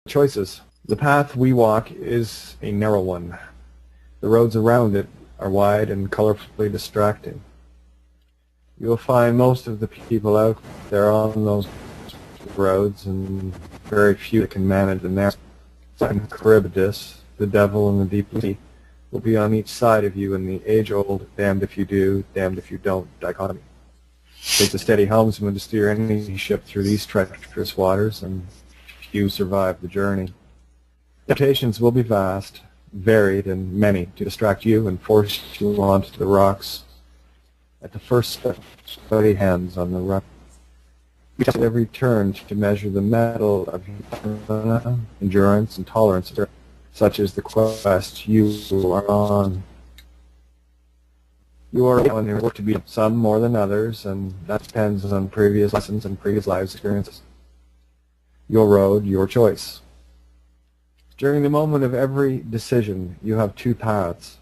Choices. The path we walk is a narrow one. The roads around it are wide and colorfully distracting. You will find most of the people out there on those roads, and very few that can manage the narrow. Charybdis, the devil and the deep sea, will be on each side of you in the age-old damned if you do, damned if you don't dichotomy. It takes a steady helmsman to steer any ship through these treacherous waters, and few survive the journey. Temptations will be vast, varied, and many to distract you and force you onto the rocks. At the first step, sweaty hands on the rock. You test at every turn to measure the mettle of your endurance and tolerance, such as the quest you are on. You are on your work to be some more than others, and that depends on previous lessons and previous lives experiences. Your road, your choice. During the moment of every decision, you have two paths,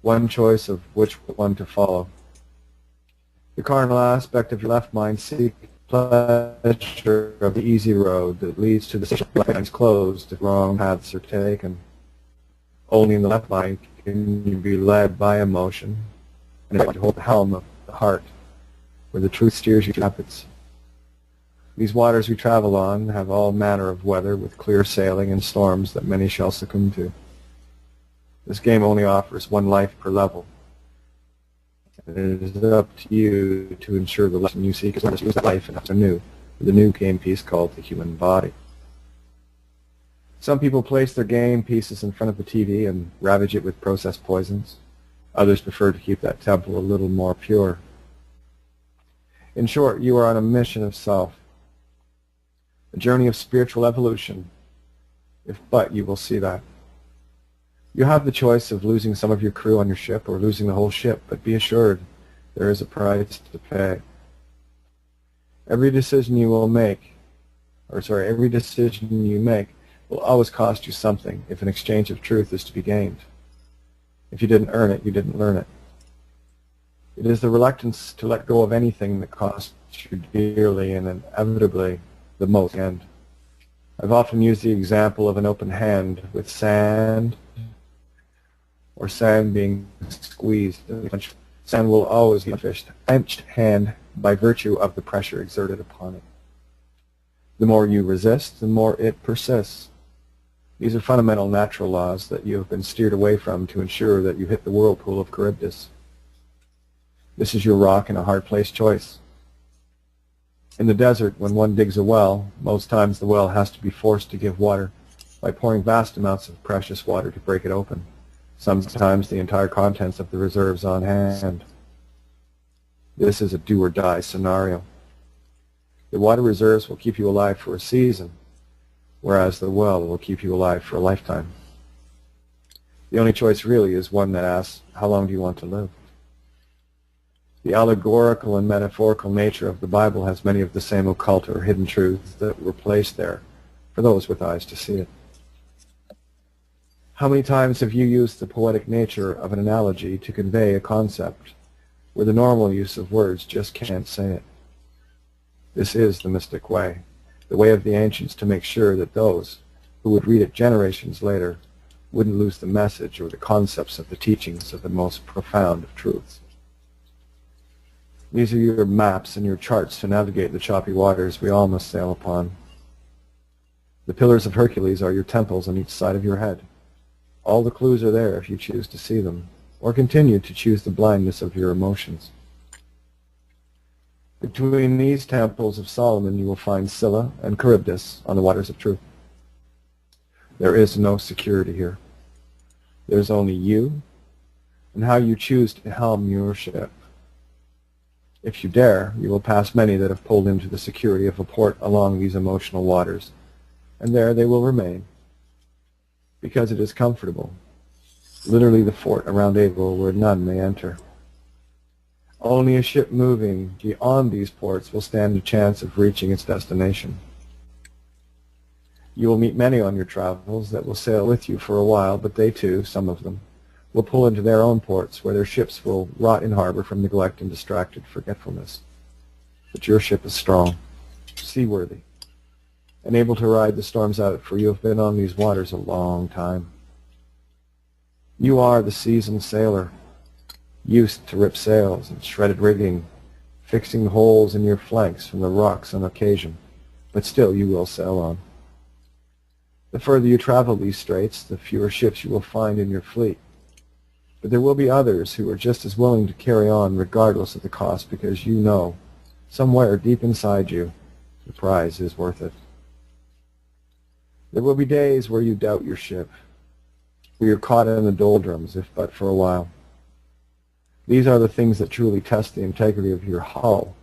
one choice of which one to follow. The carnal aspect of your left mind seeks pleasure of the easy road that leads to the decision lines closed if wrong paths are taken. Only in the left mind can you be led by emotion, and you hold the helm of the heart, where the truth steers you to rapids. These waters we travel on have all manner of weather, with clear sailing and storms that many shall succumb to. This game only offers one life per level. It is up to you to ensure the lesson you seek is to use that life and have a new, the new game piece called the human body. Some people place their game pieces in front of the TV and ravage it with processed poisons. Others prefer to keep that temple a little more pure. In short, you are on a mission of self, a journey of spiritual evolution, if but you will see that. You have the choice of losing some of your crew on your ship or losing the whole ship, but be assured there is a price to pay. Every decision you make will always cost you something if an exchange of truth is to be gained. If you didn't earn it, you didn't learn it. It is the reluctance to let go of anything that costs you dearly and inevitably the most end. I've often used the example of an open hand with sand, or sand being squeezed. Sand will always be a clenched hand by virtue of the pressure exerted upon it. The more you resist, the more it persists. These are fundamental natural laws that you have been steered away from to ensure that you hit the whirlpool of Charybdis. This is your rock and a hard place choice. In the desert, when one digs a well, most times the well has to be forced to give water by pouring vast amounts of precious water to break it open. Sometimes the entire contents of the reserves on hand. This is a do-or-die scenario. The water reserves will keep you alive for a season, whereas the well will keep you alive for a lifetime. The only choice really is one that asks, how long do you want to live? The allegorical and metaphorical nature of the Bible has many of the same occult or hidden truths that were placed there for those with eyes to see it. How many times have you used the poetic nature of an analogy to convey a concept where the normal use of words just can't say it? This is the mystic way, the way of the ancients to make sure that those who would read it generations later wouldn't lose the message or the concepts of the teachings of the most profound of truths. These are your maps and your charts to navigate the choppy waters we all must sail upon. The pillars of Hercules are your temples on each side of your head. All the clues are there if you choose to see them, or continue to choose the blindness of your emotions. Between these temples of Solomon you will find Scylla and Charybdis on the waters of truth. There is no security here. There is only you and how you choose to helm your ship. If you dare, you will pass many that have pulled into the security of a port along these emotional waters, and there they will remain, because it is comfortable, literally the fort around Abel where none may enter. Only a ship moving beyond these ports will stand a chance of reaching its destination. You will meet many on your travels that will sail with you for a while, but they too, some of them, will pull into their own ports where their ships will rot in harbor from neglect and distracted forgetfulness. But your ship is strong, seaworthy. and able to ride the storms out, for you have been on these waters a long time. You are the seasoned sailor, used to rip sails and shredded rigging, fixing holes in your flanks from the rocks on occasion, but still you will sail on. The further you travel these straits, the fewer ships you will find in your fleet. But there will be others who are just as willing to carry on regardless of the cost, because you know, somewhere deep inside you, the prize is worth it. There will be days where you doubt your ship, where you're caught in the doldrums, if but for a while. These are the things that truly test the integrity of your hull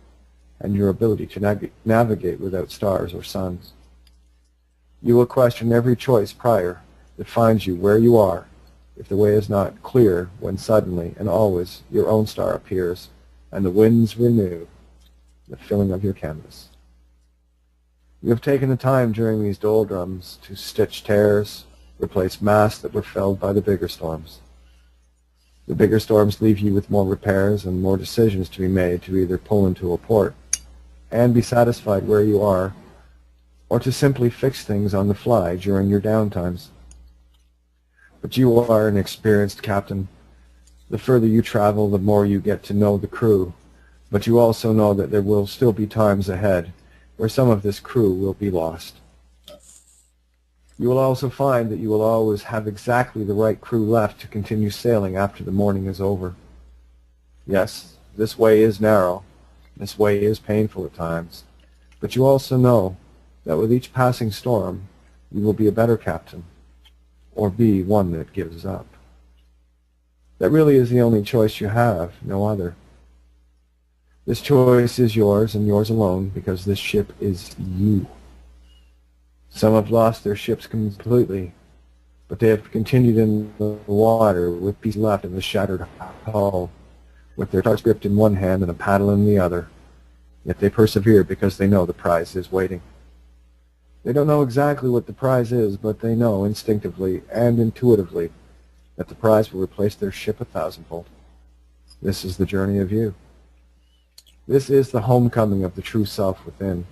and your ability to navigate without stars or suns. You will question every choice prior that finds you where you are, if the way is not clear, when suddenly and always your own star appears and the winds renew the filling of your canvas. You have taken the time during these doldrums to stitch tears, replace masts that were felled by the bigger storms. The bigger storms leave you with more repairs and more decisions to be made to either pull into a port and be satisfied where you are, or to simply fix things on the fly during your downtimes. But you are an experienced captain. The further you travel, the more you get to know the crew, but you also know that there will still be times ahead where some of this crew will be lost. You will also find that you will always have exactly the right crew left to continue sailing after the morning is over. Yes, this way is narrow, this way is painful at times, but you also know that with each passing storm, you will be a better captain, or be one that gives up. That really is the only choice you have, no other. This choice is yours and yours alone, because this ship is you. Some have lost their ships completely, but they have continued in the water with pieces left in the shattered hull, with their tarts gripped in one hand and a paddle in the other. Yet they persevere because they know the prize is waiting. They don't know exactly what the prize is, but they know instinctively and intuitively that the prize will replace their ship 1,000-fold. This is the journey of you. This is the homecoming of the true self within.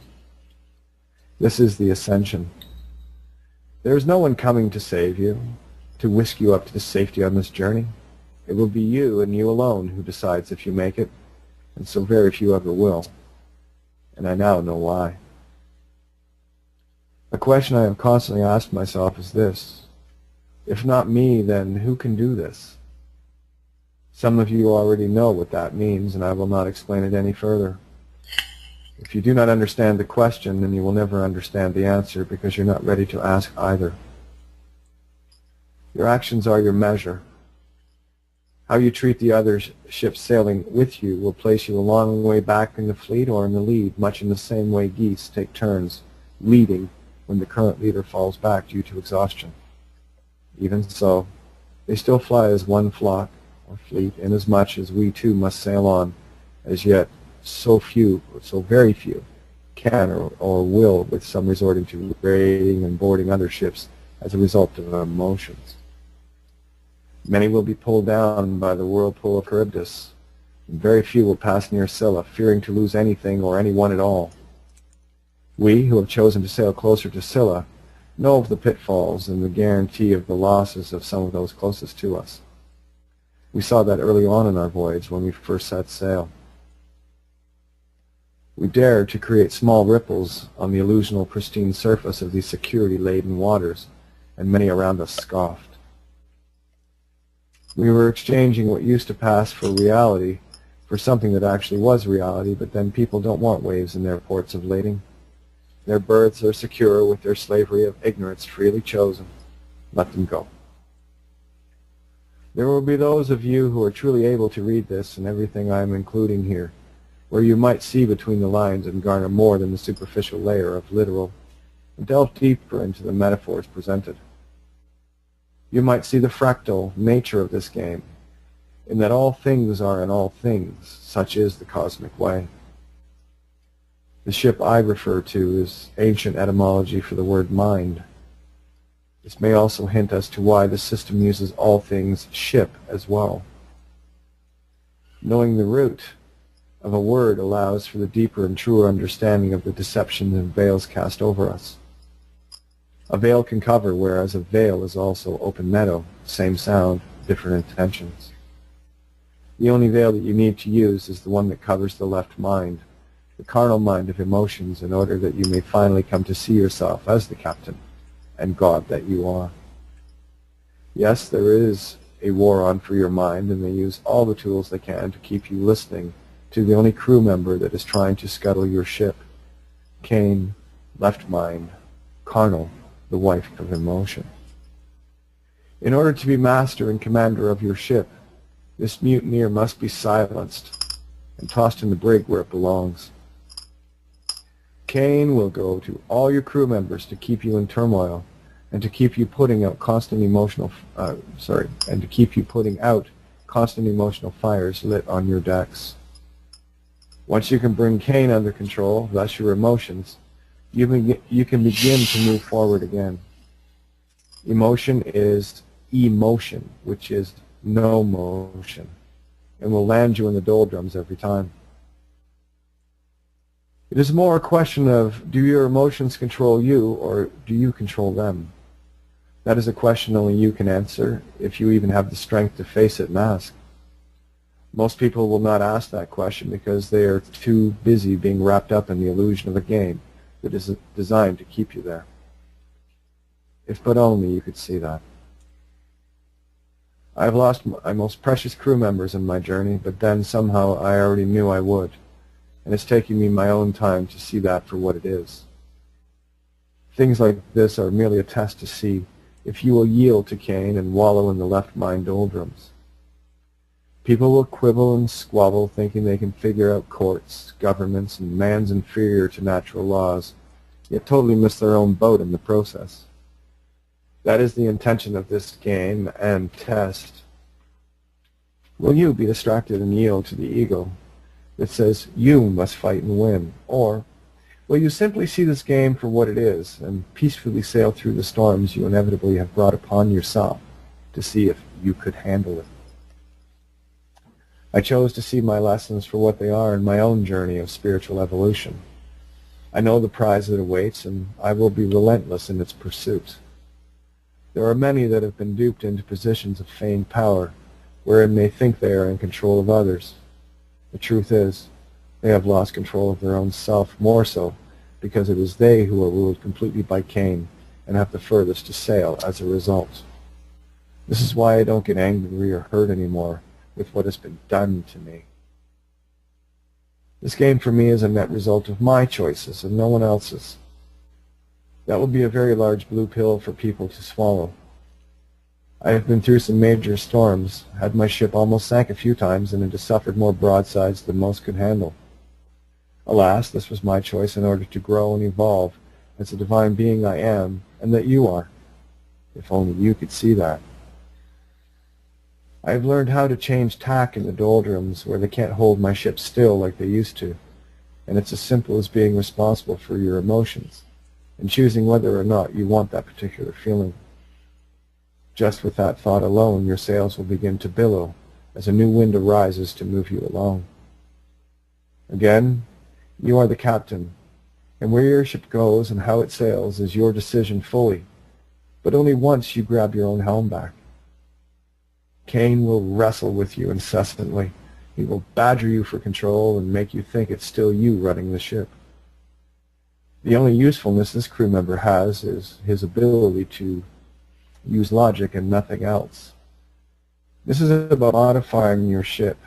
This is the ascension. There is no one coming to save you, to whisk you up to safety on this journey. It will be you and you alone who decides if you make it, and so very few ever will. And I now know why. A question I have constantly asked myself is this: if not me, then who can do this? Some of you already know what that means, and I will not explain it any further. If you do not understand the question, then you will never understand the answer, because you're not ready to ask either. Your actions are your measure. How you treat the other ships sailing with you will place you a long way back in the fleet or in the lead, much in the same way geese take turns leading when the current leader falls back due to exhaustion. Even so, they still fly as one flock or fleet, inasmuch as we too must sail on, as yet so very few, can or will, with some resorting to raiding and boarding other ships as a result of emotions. Many will be pulled down by the whirlpool of Charybdis, and very few will pass near Scylla, fearing to lose anything or anyone at all. We, who have chosen to sail closer to Scylla, know of the pitfalls and the guarantee of the losses of some of those closest to us. We saw that early on in our voyage when we first set sail. We dared to create small ripples on the illusional pristine surface of these security-laden waters, and many around us scoffed. We were exchanging what used to pass for reality for something that actually was reality, but then people don't want waves in their ports of lading. Their berths are secure with their slavery of ignorance freely chosen. Let them go. There will be those of you who are truly able to read this and everything I am including here, where you might see between the lines and garner more than the superficial layer of literal, and delve deeper into the metaphors presented. You might see the fractal nature of this game, in that all things are in all things. Such is the cosmic way. The ship I refer to is ancient etymology for the word mind. This may also hint as to why the system uses all things ship as well. Knowing the root of a word allows for the deeper and truer understanding of the deception and veils cast over us. A veil can cover, whereas a veil is also open meadow, same sound, different intentions. The only veil that you need to use is the one that covers the left mind, the carnal mind of emotions, in order that you may finally come to see yourself as the captain and God that you are. Yes, there is a war on for your mind, and they use all the tools they can to keep you listening to the only crew member that is trying to scuttle your ship. Cain, left mind, carnal, the wife of emotion. In order to be master and commander of your ship, this mutineer must be silenced and tossed in the brig where it belongs. Cain will go to all your crew members to keep you in turmoil and to keep you putting out constant emotional fires lit on your decks. Once you can bring Cain under control, thus your emotions, you can begin to move forward again. Emotion is emotion, which is no motion, and will land you in the doldrums every time. It is more a question of, do your emotions control you, or do you control them? That is a question only you can answer, if you even have the strength to face it and ask. Most people will not ask that question because they are too busy being wrapped up in the illusion of a game that is designed to keep you there. If but only you could see that. I have lost my most precious crew members in my journey, but then somehow I already knew I would, and it's taking me my own time to see that for what it is. Things like this are merely a test to see if you will yield to Cain and wallow in the left mind doldrums. People will quibble and squabble, thinking they can figure out courts, governments, and man's inferior to natural laws, yet totally miss their own boat in the process. That is the intention of this game and test. Will you be distracted and yield to the ego that says you must fight and win? Or will you simply see this game for what it is and peacefully sail through the storms you inevitably have brought upon yourself to see if you could handle it? I chose to see my lessons for what they are in my own journey of spiritual evolution. I know the prize that awaits, and I will be relentless in its pursuit. There are many that have been duped into positions of feigned power, wherein they think they are in control of others. The truth is, they have lost control of their own self, more so because it is they who are ruled completely by Cain and have the furthest to sail as a result. This is why I don't get angry or hurt anymore with what has been done to me. This game for me is a net result of my choices and no one else's. That will be a very large blue pill for people to swallow. I have been through some major storms, had my ship almost sank a few times, and it has suffered more broadsides than most could handle. Alas, this was my choice in order to grow and evolve as the divine being I am and that you are. If only you could see that. I have learned how to change tack in the doldrums where they can't hold my ship still like they used to, and it's as simple as being responsible for your emotions and choosing whether or not you want that particular feeling. Just with that thought alone, your sails will begin to billow as a new wind arises to move you along. Again, you are the captain, and where your ship goes and how it sails is your decision fully, but only once you grab your own helm back. Cain will wrestle with you incessantly. He will badger you for control and make you think it's still you running the ship. The only usefulness this crew member has is his ability to use logic and nothing else. This is about modifying your ship,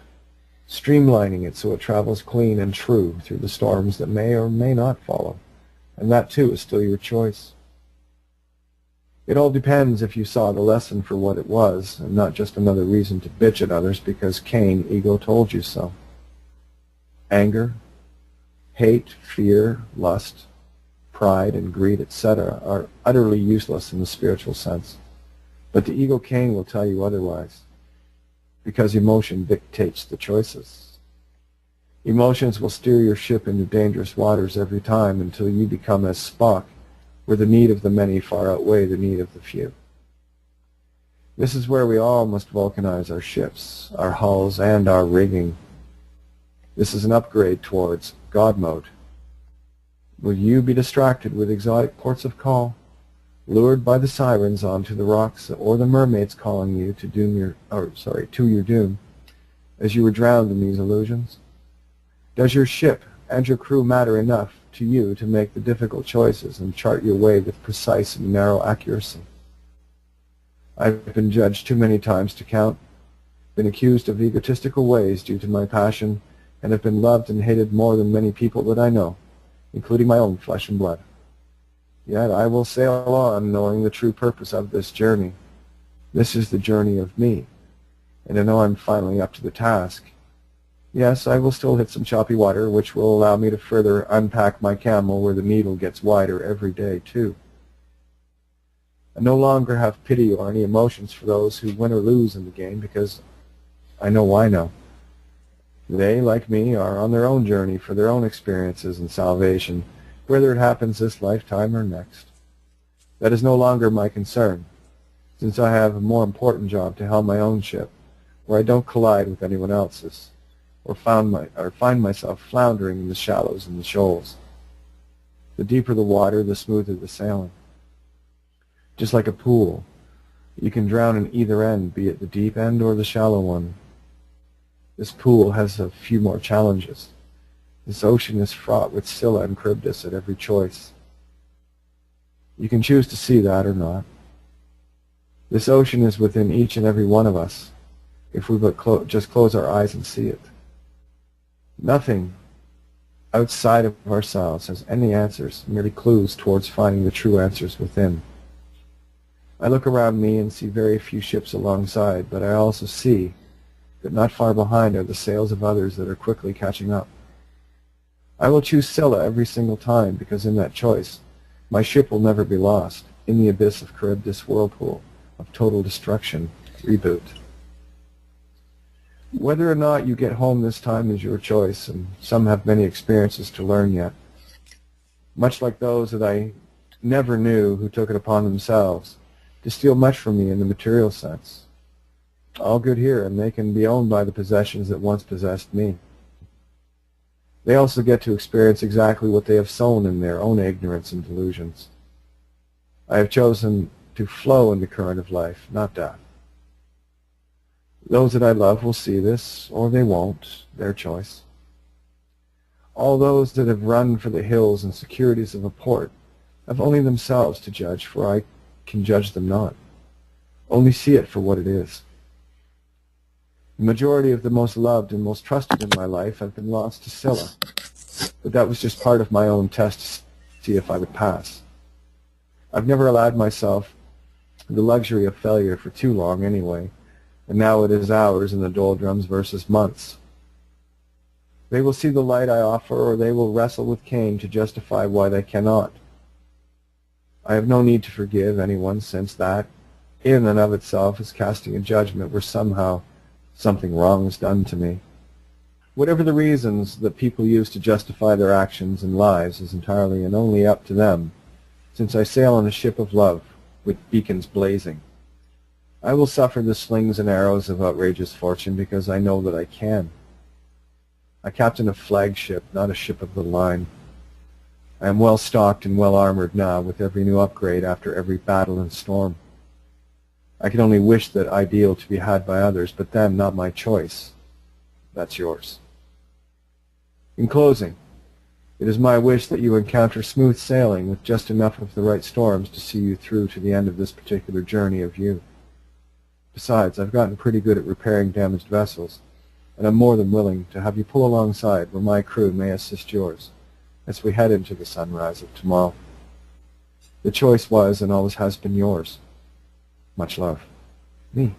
streamlining it so it travels clean and true through the storms that may or may not follow, and that too is still your choice. It all depends if you saw the lesson for what it was, and not just another reason to bitch at others because Cain, ego, told you so. Anger, hate, fear, lust, pride, and greed, etc. are utterly useless in the spiritual sense. But the ego Cain will tell you otherwise, because emotion dictates the choices. Emotions will steer your ship into dangerous waters every time until you become as Spock, where the need of the many far outweigh the need of the few. This is where we all must vulcanize our ships, our hulls, and our rigging. This is an upgrade towards God mode. Will you be distracted with exotic ports of call? lured by the sirens onto the rocks or the mermaids calling you to your doom, as you were drowned in these illusions? Does your ship and your crew matter enough to you to make the difficult choices and chart your way with precise and narrow accuracy? I've been judged too many times to count, been accused of egotistical ways due to my passion, and have been loved and hated more than many people that I know, including my own flesh and blood. Yet I will sail on knowing the true purpose of this journey. This is the journey of me, and I know I'm finally up to the task. Yes, I will still hit some choppy water, which will allow me to further unpack my camel where the needle gets wider every day, too. I no longer have pity or any emotions for those who win or lose in the game, because I know why now. They, like me, are on their own journey for their own experiences and salvation, whether it happens this lifetime or next. That is no longer my concern, since I have a more important job to helm my own ship, where I don't collide with anyone else's, or find myself floundering in the shallows and the shoals. The deeper the water, the smoother the sailing. Just like a pool, you can drown in either end, be it the deep end or the shallow one. This pool has a few more challenges. This ocean is fraught with Scylla and Charybdis at every choice. You can choose to see that or not. This ocean is within each and every one of us, if we but just close our eyes and see it. Nothing outside of ourselves has any answers, merely clues towards finding the true answers within. I look around me and see very few ships alongside, but I also see that not far behind are the sails of others that are quickly catching up. I will choose Scylla every single time, because in that choice, my ship will never be lost in the abyss of Charybdis whirlpool of total destruction. Reboot. Whether or not you get home this time is your choice, and some have many experiences to learn yet. Much like those that I never knew who took it upon themselves to steal much from me in the material sense. All good here, and they can be owned by the possessions that once possessed me. They also get to experience exactly what they have sown in their own ignorance and delusions. I have chosen to flow in the current of life, not death. Those that I love will see this, or they won't, their choice. All those that have run for the hills and securities of a port have only themselves to judge, for I can judge them not. Only see it for what it is. The majority of the most loved and most trusted in my life have been lost to Scylla, but that was just part of my own test to see if I would pass. I've never allowed myself the luxury of failure for too long anyway, and now it is hours in the doldrums versus months. They will see the light I offer, or they will wrestle with Cain to justify why they cannot. I have no need to forgive anyone, since that, in and of itself, is casting a judgment where somehow something wrong is done to me. Whatever the reasons that people use to justify their actions and lives is entirely and only up to them, since I sail on a ship of love with beacons blazing. I will suffer the slings and arrows of outrageous fortune because I know that I can. I captain a flagship, not a ship of the line. I am well stocked and well armored now with every new upgrade after every battle and storm. I can only wish that ideal to be had by others, but then not my choice. That's yours. In closing, it is my wish that you encounter smooth sailing with just enough of the right storms to see you through to the end of this particular journey of you. Besides, I've gotten pretty good at repairing damaged vessels, and I'm more than willing to have you pull alongside where my crew may assist yours as we head into the sunrise of tomorrow. The choice was and always has been yours. Much love. Me.